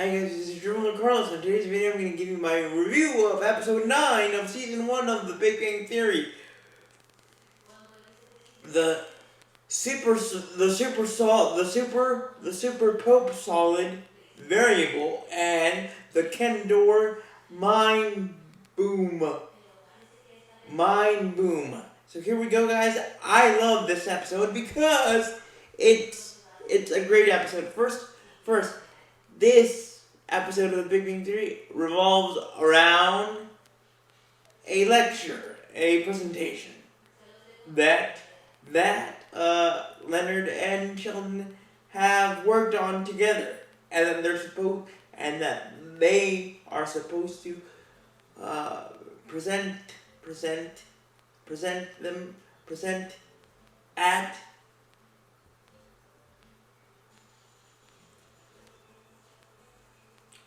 Hi guys, this is Jerome Carlos. In today's video, I'm going to give you my review of episode 9 of season 1 of The Big Bang Theory. The super Pope solid variable and the kendoor mind boom. So here we go, guys. I love this episode because it's a great episode. First, this episode of The Big Bang Theory revolves around a lecture, a presentation that Leonard and Sheldon have worked on together, and that they are supposed to present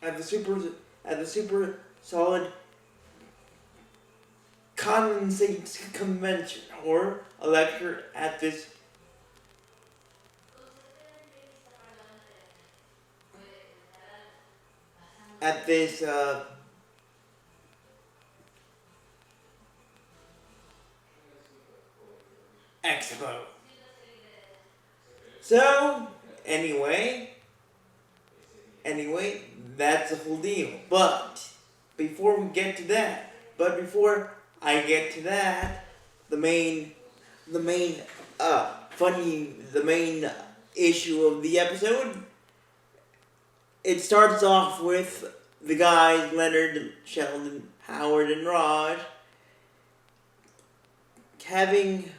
at the super solid condensate convention, or a lecture at this expo. So anyway, that's the whole deal. But before I get to that, the main issue of the episode, it starts off with the guys, Leonard, Sheldon, Howard, and Raj, having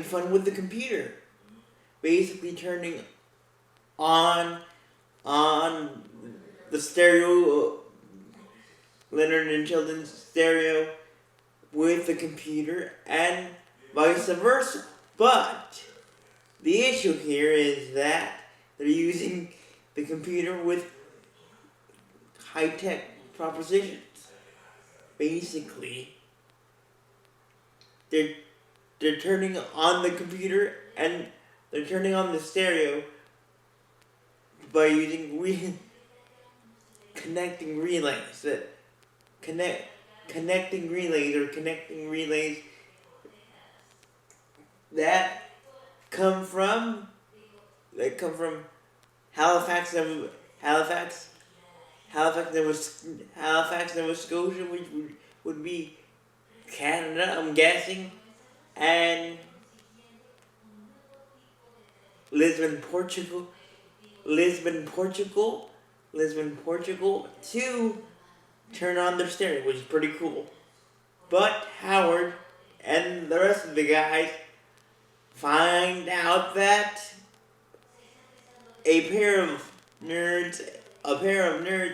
fun with the computer, basically turning on the stereo, Leonard and Sheldon's stereo, with the computer, and vice versa. But the issue here is that they're using the computer with high-tech propositions. Basically, they're turning on the computer and they're turning on the stereo by using connecting relays that come from Halifax, Nova Scotia, which would be Canada, I'm guessing, and Lisbon, Portugal, to turn on their stereo, which is pretty cool. But Howard and the rest of the guys find out that a pair of nerds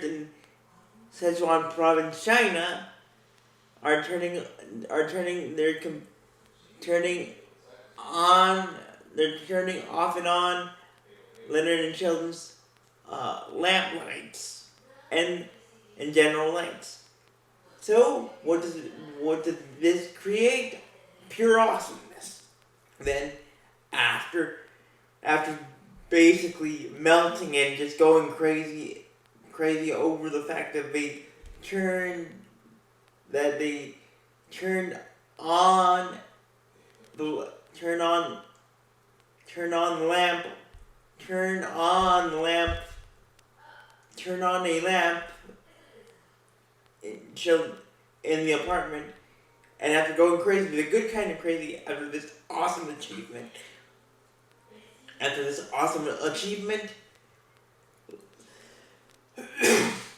in Sichuan province, China, are turning off and on Leonard and Sheldon's lamp lights and general lights. So what does this create? Pure awesomeness. Then after basically melting and just going crazy over the fact that they turned on a lamp in the apartment, and after going crazy, the good kind of crazy, after this awesome achievement,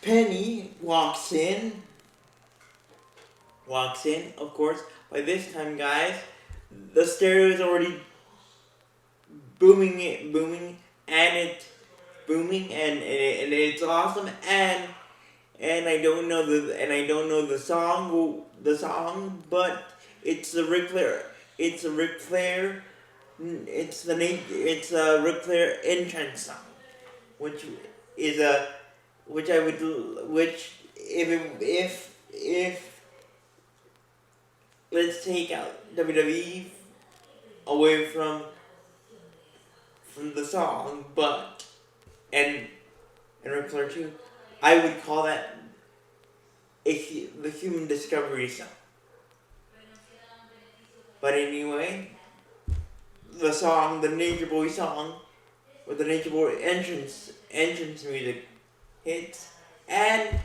Penny walks in. Of course, by this time, guys, the stereo is already booming, and it's awesome, and I don't know the song, but it's the Ric Flair entrance song, which if let's take out WWE away from the song, but and Rippler too. I would call that the human discovery song. But anyway, the song, the Nature Boy song, with the Nature Boy entrance music hits, and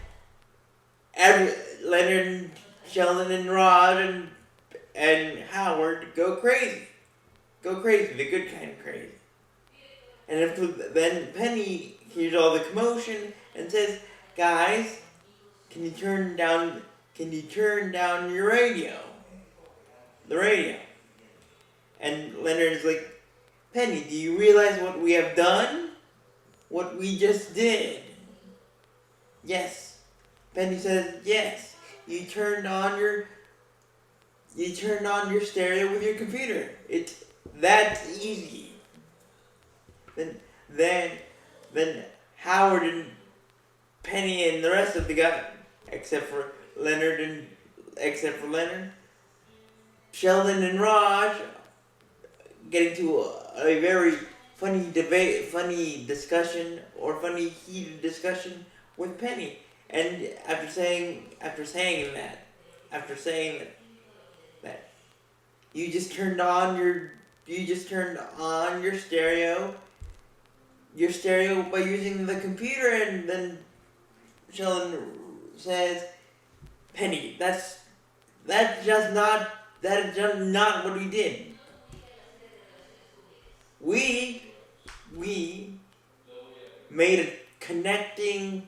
Leonard, Sheldon, and Rod and Howard go crazy, the good kind of crazy. And then Penny hears all the commotion and says, "Guys, can you turn down your radio? The radio." And Leonard's like, "Penny, do you realize what we have done? What we just did?" "Yes." Penny says, "Yes. You turned on your stereo with your computer. It's that easy." Then Howard and Penny and the rest of the guys, except for Leonard, Sheldon and Raj, get into a very funny heated discussion with Penny. And after saying that you just turned on your stereo by using the computer, and then Sheldon says, "Penny, that is just not what we did. We made a connecting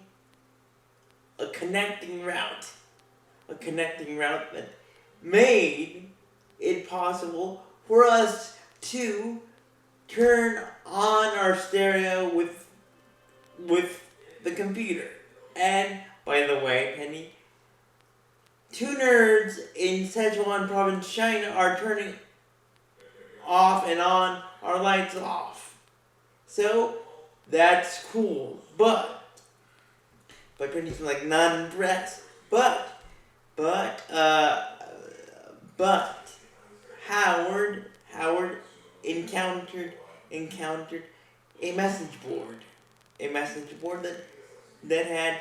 route that made it possible for us to turn on our stereo with the computer. And by the way, Penny, 2 nerds in Sichuan province, China, are turning off and on our lights off. So that's cool, but Penny's like not impressed. But Howard encountered a message board that had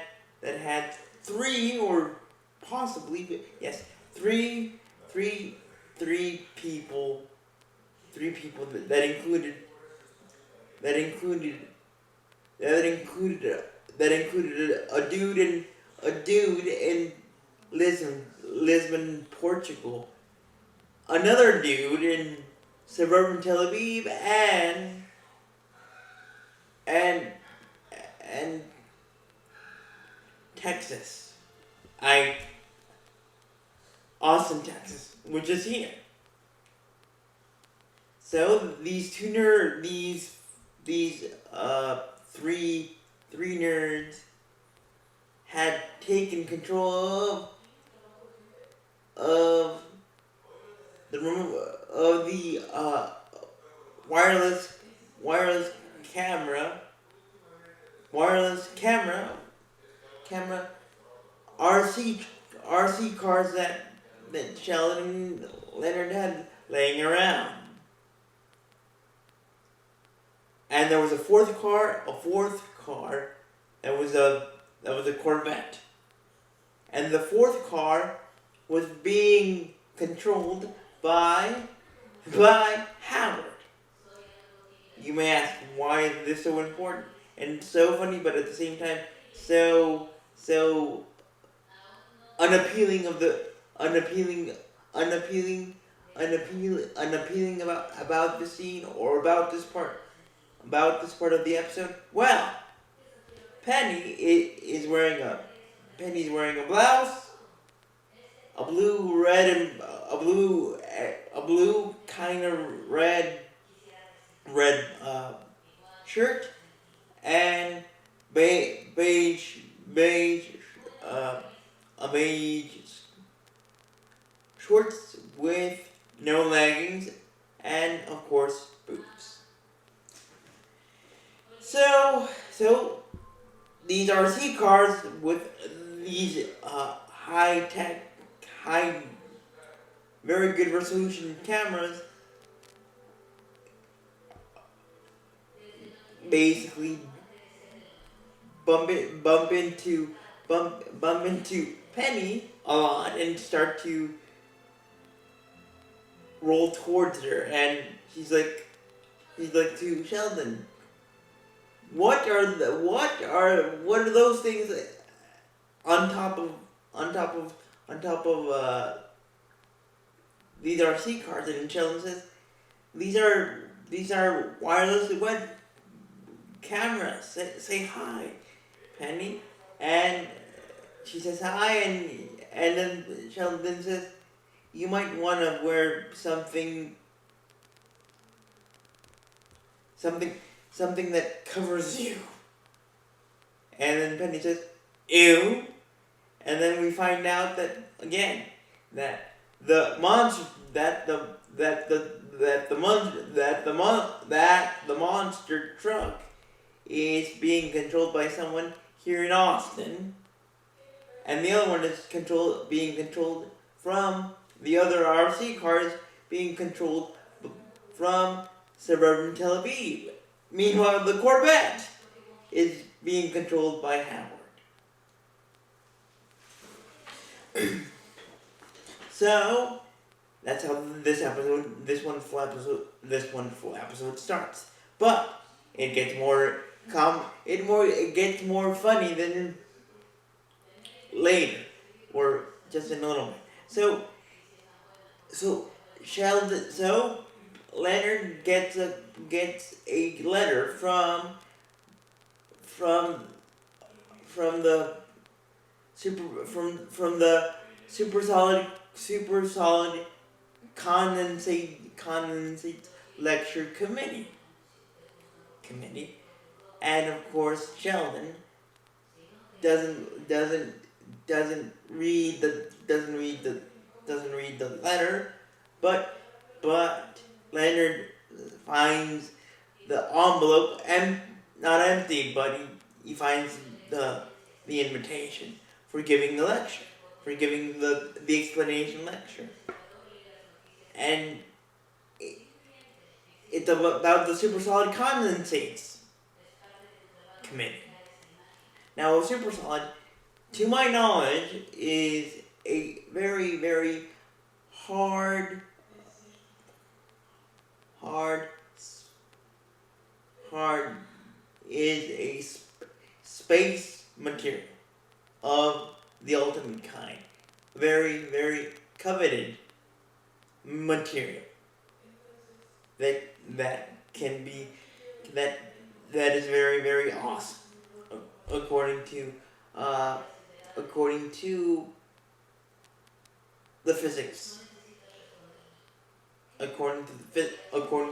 3 or possibly, yes, three people that included a dude in Lisbon, Portugal, another dude in suburban Tel Aviv, and Texas. Austin, Texas, which is here. So these three nerds had taken control of the wireless camera RC cars that Sheldon and Leonard had laying around. And there was a fourth car that was a Corvette. And the fourth car was being controlled by Howard. You may ask, why is this so important and so funny, but at the same time so unappealing about the scene, or about this part of the episode? Well, Penny's wearing a blouse, a blue kind of red shirt, and beige shorts with no leggings, and of course boots. So these RC cars with these high-tech, very good resolution cameras basically bump into Penny a lot and start to roll towards her, and he's like to Sheldon, what are those things on top of these RC cars? And Sheldon says, these are wireless web cameras. Say hi, Penny. And she says hi, and then Sheldon says, you might want to wear something that covers you. And then Penny says, ew. And then we find out that again that the monster truck is being controlled by someone here in Austin, and the other one is being controlled from the other RC cars being controlled from suburban Tel Aviv. Meanwhile, the Corvette is being controlled by Howard. So that's how this wonderful episode starts. But it gets more funny than later, or just in a little bit. So Leonard gets a letter from the super solid condensate lecture committee, and of course Sheldon doesn't read the letter, but Leonard finds the envelope not empty, but he finds the invitation for giving the lecture, for giving the explanation lecture, and it's about the super solid condensates committee. Now, a super solid, to my knowledge, is a very, very hard is a space material of the ultimate kind. Very, very coveted material that is very, very awesome, according to the physics. According to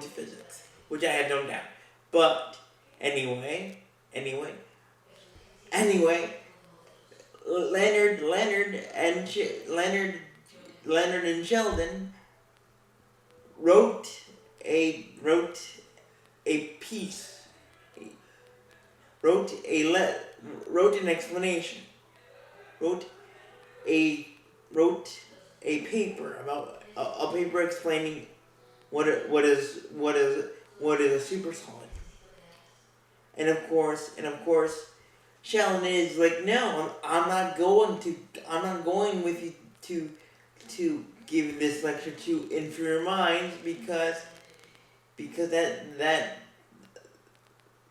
physics, which I had no doubt. But anyway, Leonard and Sheldon wrote an explanation, wrote a paper about a paper explaining what is a super solid, and of course Sheldon is like, no, I'm not going with you to give this lecture to inferior minds because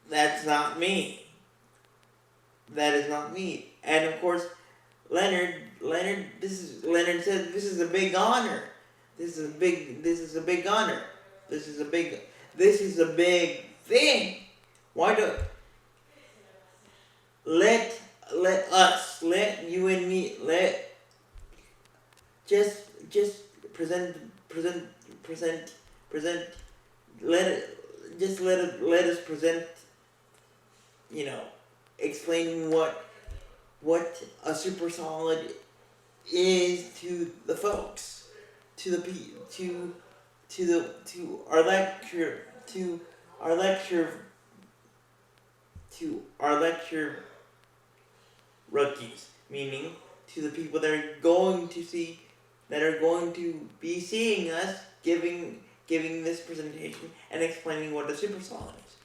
that's not me. That is not me. And of course, Leonard says, this is a big honor. This is a big honor. This is a big thing. Why do let you and me just present let us present, explain what a super solid is to the folks, to our lecture rookies, meaning to the people that are going to be seeing us giving this presentation and explaining what a super solid is.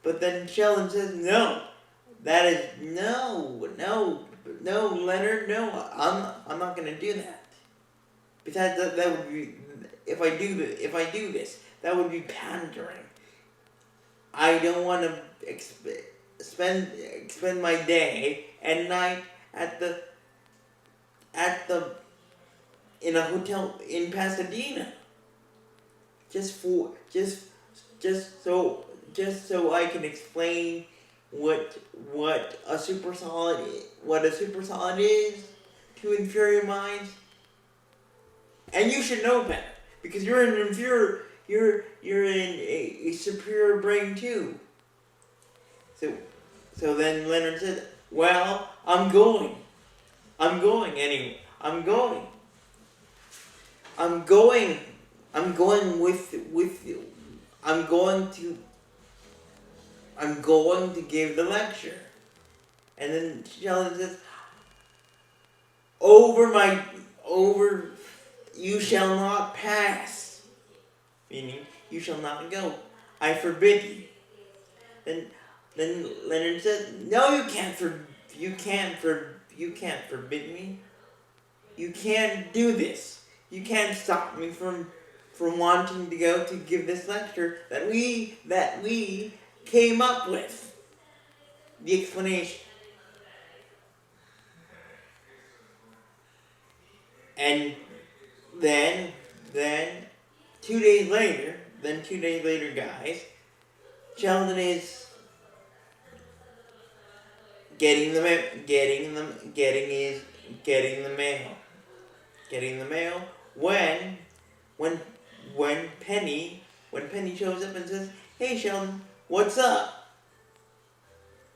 But then Sheldon says, no, that is, no, Leonard, no, I'm not gonna do that. Besides, that would be, if I do this, that would be pandering. I don't want to spend my day and night at the in a hotel in Pasadena just so I can explain what a super solid is to inferior minds. And you should know better, because you're an inferior, you're in a superior brain too. So then Leonard said, well, I'm going anyway. I'm going to give the lecture. And then Sheldon says, you shall not pass. Meaning, you shall not go. I forbid you. Then Leonard says, no, you can't forbid me. You can't do this. You can't stop me from wanting to go to give this lecture that we came up with. The explanation. And then 2 days later, guys, Sheldon is getting the mail when Penny shows up and says, "Hey Sheldon, what's up?"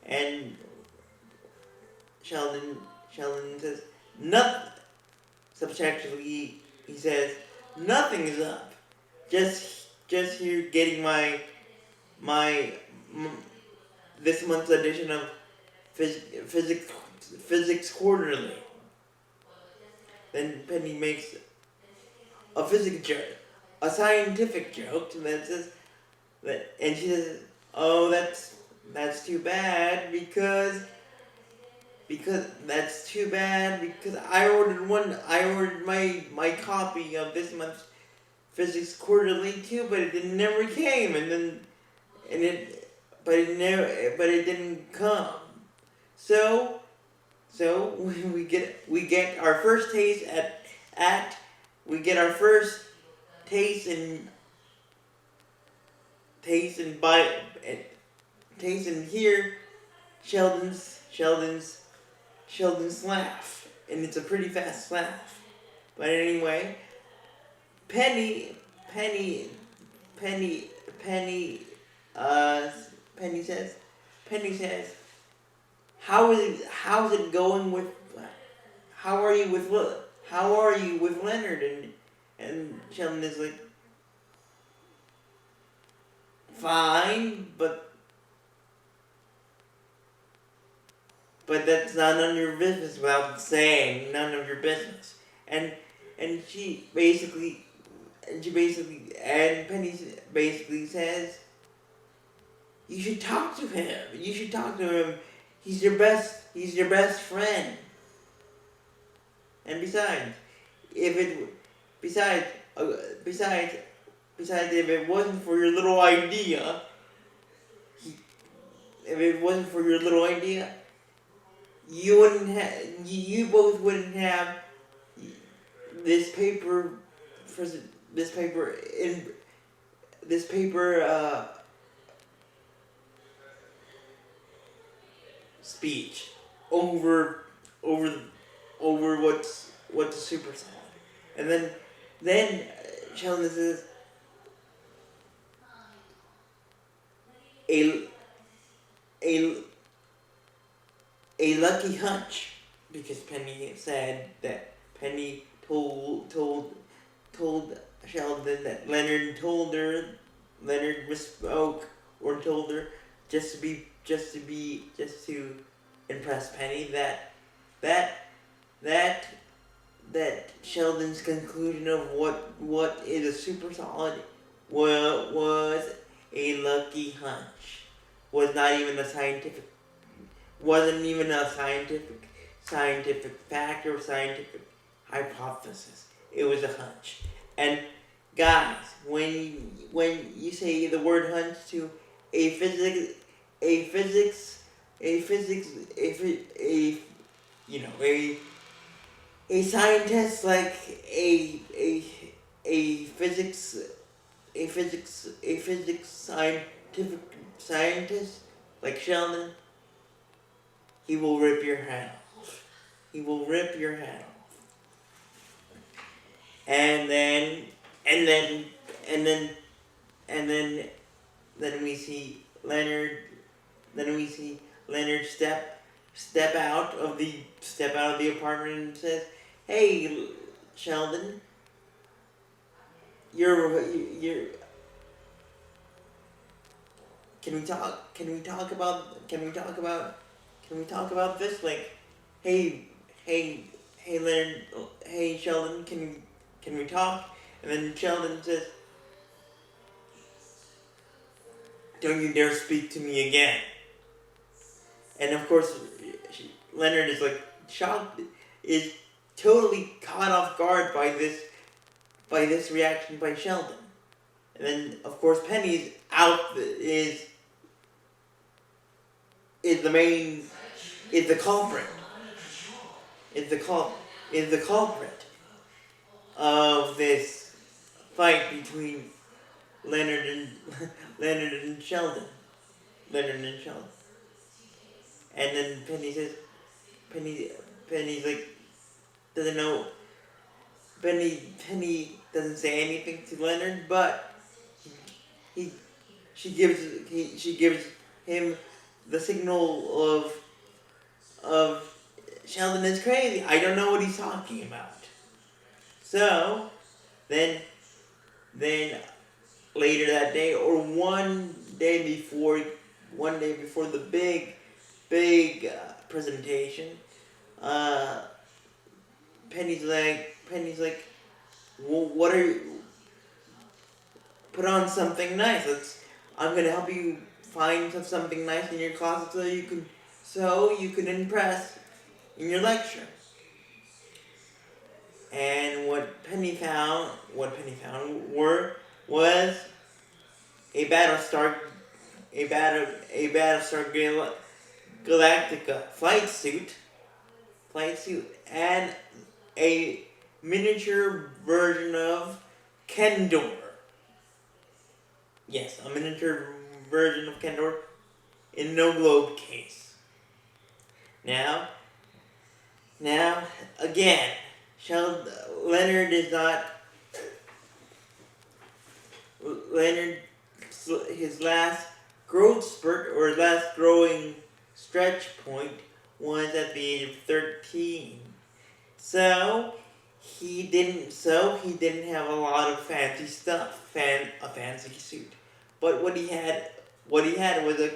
And Sheldon says, "Nothing." Subtractively, he says, "Nothing is up. Just here getting my this month's edition of Physics Quarterly." Then Penny makes a physics joke, a scientific joke, that says that, and she says, "Oh, that's too bad because that's too bad because I ordered my copy of this month's Physics Quarterly too, but it never came, but it didn't come. So we get our first taste and hear Sheldon's laugh, and it's a pretty fast laugh. But anyway, Penny says, how's it going with, how are you with Leonard? And Sheldon is like, fine, but that's none of your business, without saying none of your business. And Penny basically says, you should talk to him. He's your best friend. And besides, if it wasn't for your little idea, you both wouldn't have this paper speech over what's a super solid. And then Sheldon says, a lucky hunch, because Penny said that Penny told Sheldon that Leonard misspoke, or told her just to impress Penny that Sheldon's conclusion of what is a super solid was a lucky hunch. was not even wasn't even a scientific fact or scientific hypothesis. It was a hunch. And guys, when you say the word hunch to a physics a physics a physics a you know a scientist like a physics scientific scientist like Sheldon, he will rip your head off. He will rip your head off. And then we see Leonard. Then we see Leonard step out of the apartment and says, "Hey, Sheldon, you're can we talk about this? Like, hey, Leonard, hey, Sheldon, can we talk?" And then Sheldon says, "Don't you dare speak to me again." And of course, Leonard is like shocked, is totally caught off guard by this reaction by Sheldon. And then of course Penny's is the culprit. Is the culprit of this fight between Leonard and Sheldon. And then Penny says, Penny's like, doesn't know. Penny doesn't say anything to Leonard, but she gives him the signal of Sheldon is crazy. I don't know what he's talking about. So then later that day, or one day before the big presentation, Penny's like, well, what are you? Put on something nice. I'm gonna help you find something nice in your closet so you can impress in your lecture. And what Penny found was a Battlestar Galactica flight suit, and a miniature version of Kendoor. Yes, a miniature version of Kendoor in no globe case. Now again, Leonard his last growth spurt or last growing stretch point was at the age of 13. So he didn't have a lot of fancy stuff, a fancy suit. But what he had was a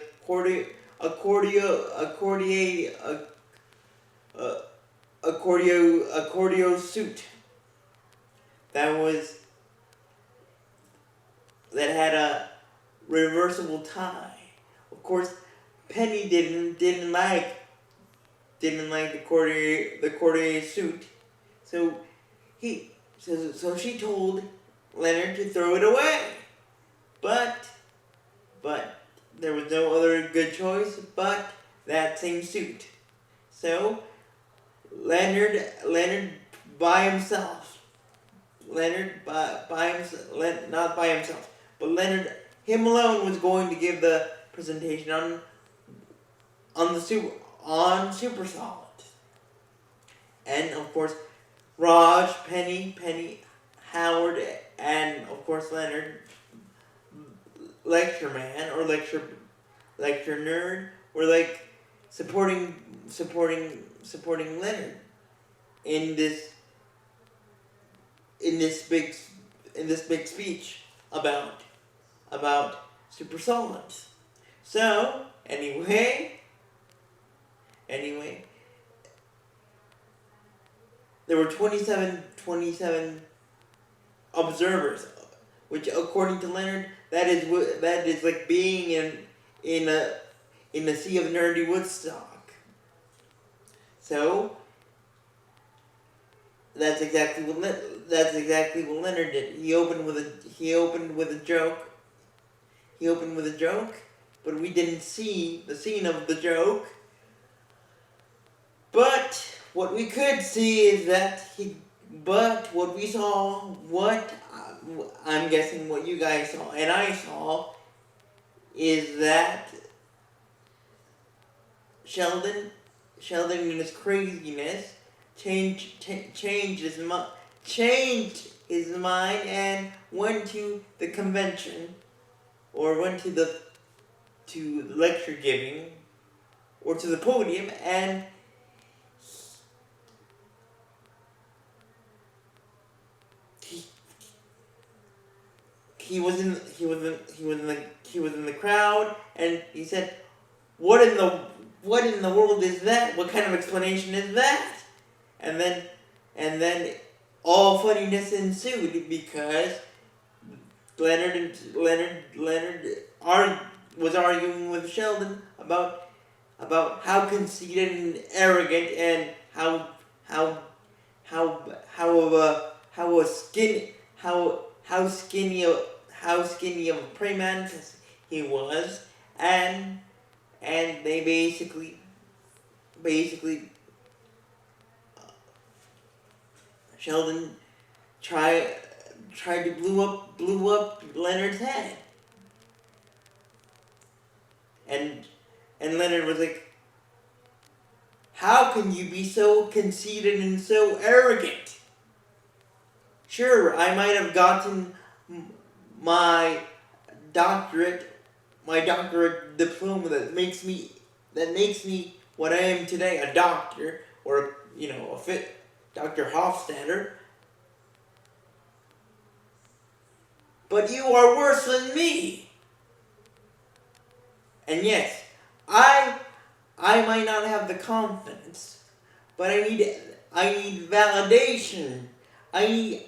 accordio suit that had a reversible tie. Of course, Penny didn't like the Cordier suit, so she told Leonard to throw it away. But there was no other good choice but that same suit. So Leonard by himself, not by himself, but Leonard, him alone, was going to give the presentation on Super Solid. And of course, Raj, Penny, Howard, and of course Leonard, lecture man or lecture nerd, were like supporting Leonard in this big speech about super solids. So anyway, there were 27 observers, which according to Leonard, that is like being in a sea of nerdy Woodstock. So that's exactly what Leonard did. He opened with a joke, but we didn't see the scene of the joke. But what we could see is that what we saw, I'm guessing what you guys saw and I saw, is that Sheldon in his craziness changed his mind and went to the convention, or went to the lecture giving, or to the podium, and he was in the crowd, and he said, "What in the world is that? What kind of explanation is that?" And then all funniness ensued, because Leonard was arguing with Sheldon about how conceited and arrogant and how skinny of a prey mantis he was, and they basically Sheldon tried to blew up Leonard's head, and Leonard was like, "How can you be so conceited and so arrogant? Sure, I might have gotten my doctorate diploma that makes me what I am today, a doctor, or a fit Dr. Hofstadter. But you are worse than me. And yes, I might not have the confidence, but I need validation. I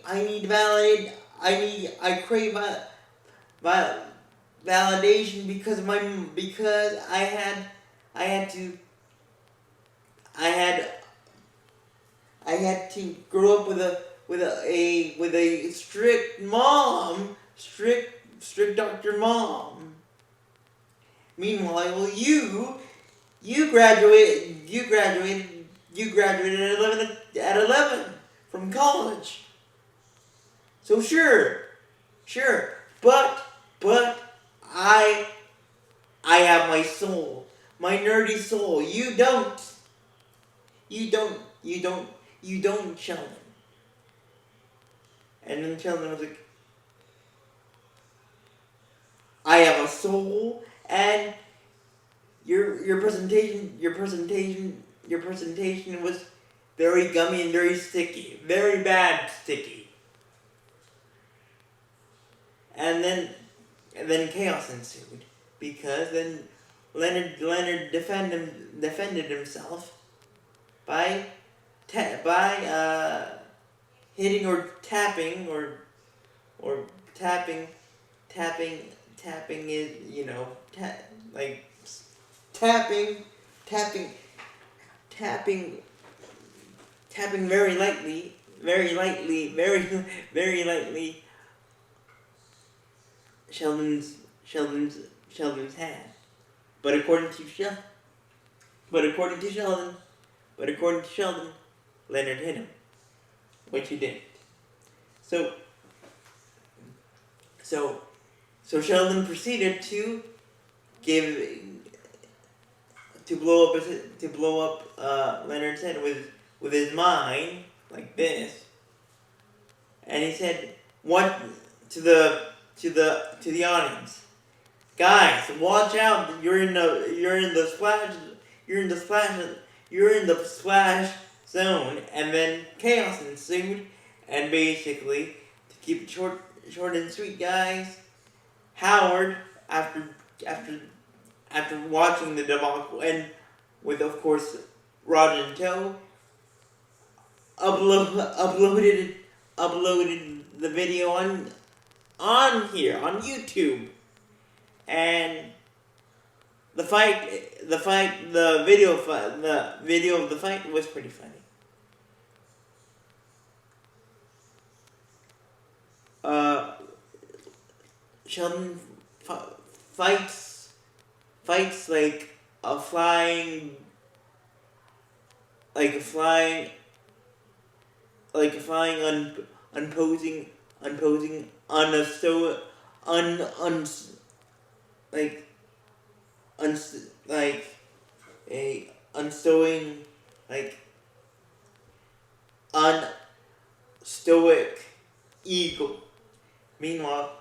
crave validation because I had to grow up with a strict mom, strict Dr. Mom. Meanwhile, you graduated at 11 from college. So sure, but I have my soul, my nerdy soul. You don't, Sheldon. And then Sheldon was like, I have a soul, and your presentation was very gummy and very sticky, very bad sticky. And then chaos ensued, because then Leonard defended himself by hitting or tapping is tapping very lightly Sheldon's hand. But according to Sheldon, Leonard hit him, which he didn't. So Sheldon proceeded to blow up Leonard's head with his mind, like this. And he said, "What to the audience? Guys, watch out! You're in the splash zone." And then chaos ensued, and basically, to keep it short and sweet, guys, Howard, after watching the debacle, and with, of course, Rod in tow, uploaded the video on here on YouTube, and the video of the fight was pretty funny. Sheldon fights like a flying like a flying unposing unasto un un like like a unstowing like unstoic eagle. Meanwhile,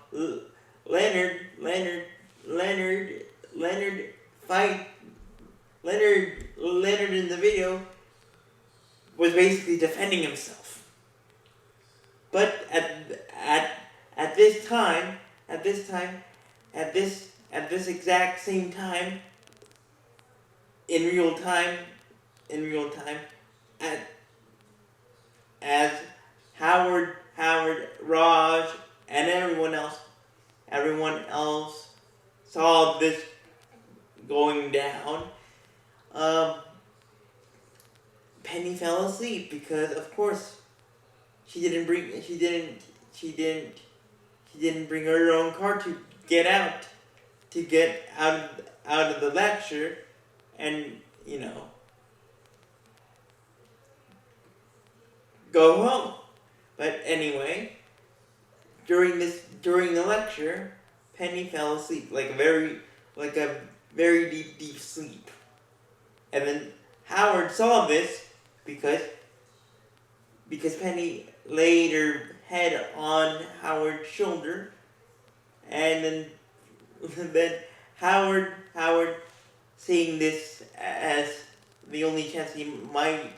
Leonard fight Leonard in the video was basically defending himself. But at this exact same time, in real time, as Howard, Raj, and everyone else saw this going down, Penny fell asleep because, of course, she didn't bring her own car to get out of the lecture, and go home. But anyway, during the lecture, Penny fell asleep, like a very deep sleep. And then Howard saw this because Penny laid her head on Howard's shoulder, and then Howard, seeing this as the only chance he might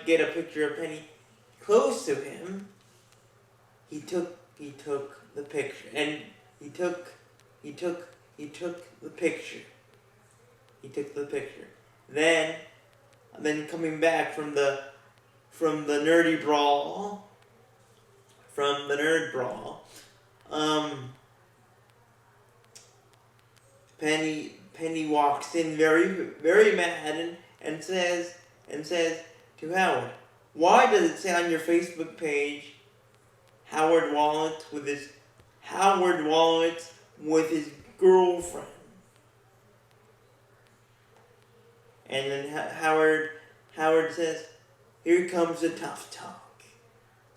get a picture of Penny close to him, he took the picture, and he took the picture. Then coming back from the nerd brawl, Penny walks in very mad and says to Howard, "Why does it say on your Facebook page Howard Wallace with his girlfriend?" And then Howard says, "Here comes the tough talk."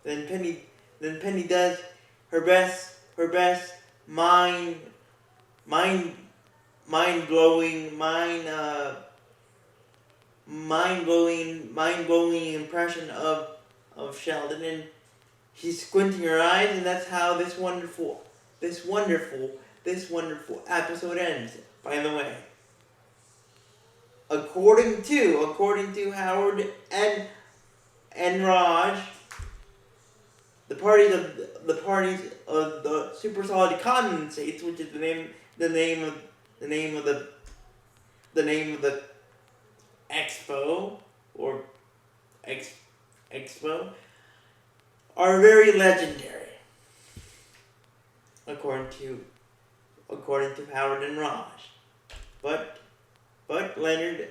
Then Penny does her best mind-blowing impression of Sheldon, and she's squinting her eyes, and that's how this wonderful episode ends. By the way, according to Howard and Raj, the parties of the super solid condensates, which is the name of the expo or expo, are very legendary, according to Howard and Raj. But Leonard,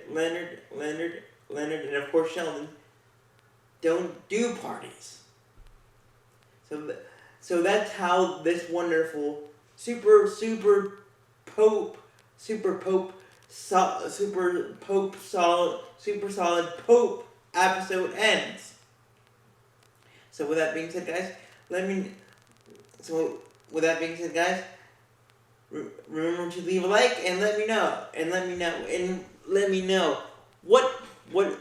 and of course Sheldon don't do parties. So that's how this wonderful super solid Pope episode ends. So with that being said, guys, remember to leave a like and let me know what was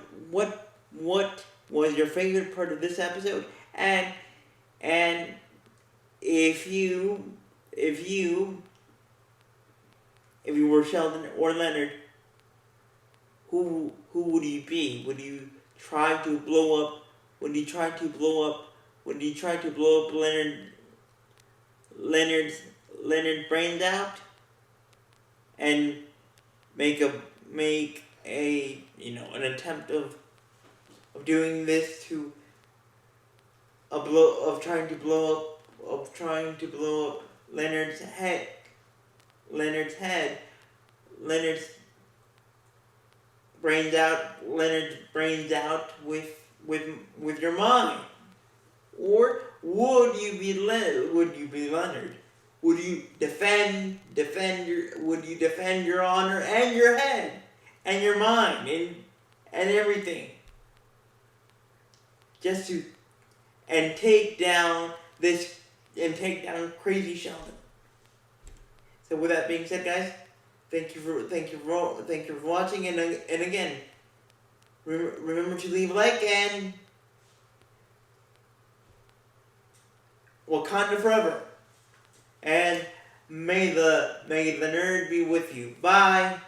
your favorite part of this episode, and if you were Sheldon or Leonard, who would you be? Would you try to blow up Leonard's brains out and make an attempt of doing this to trying to blow up Leonard's head Leonard's brains out with your mind? Or would you be Leonard? Would you defend your honor and your head and your mind and everything, just to take down crazy Sheldon? So with that being said, guys, thank you for watching, and again, remember to leave a like, and Wakanda forever. And may the nerd be with you. Bye.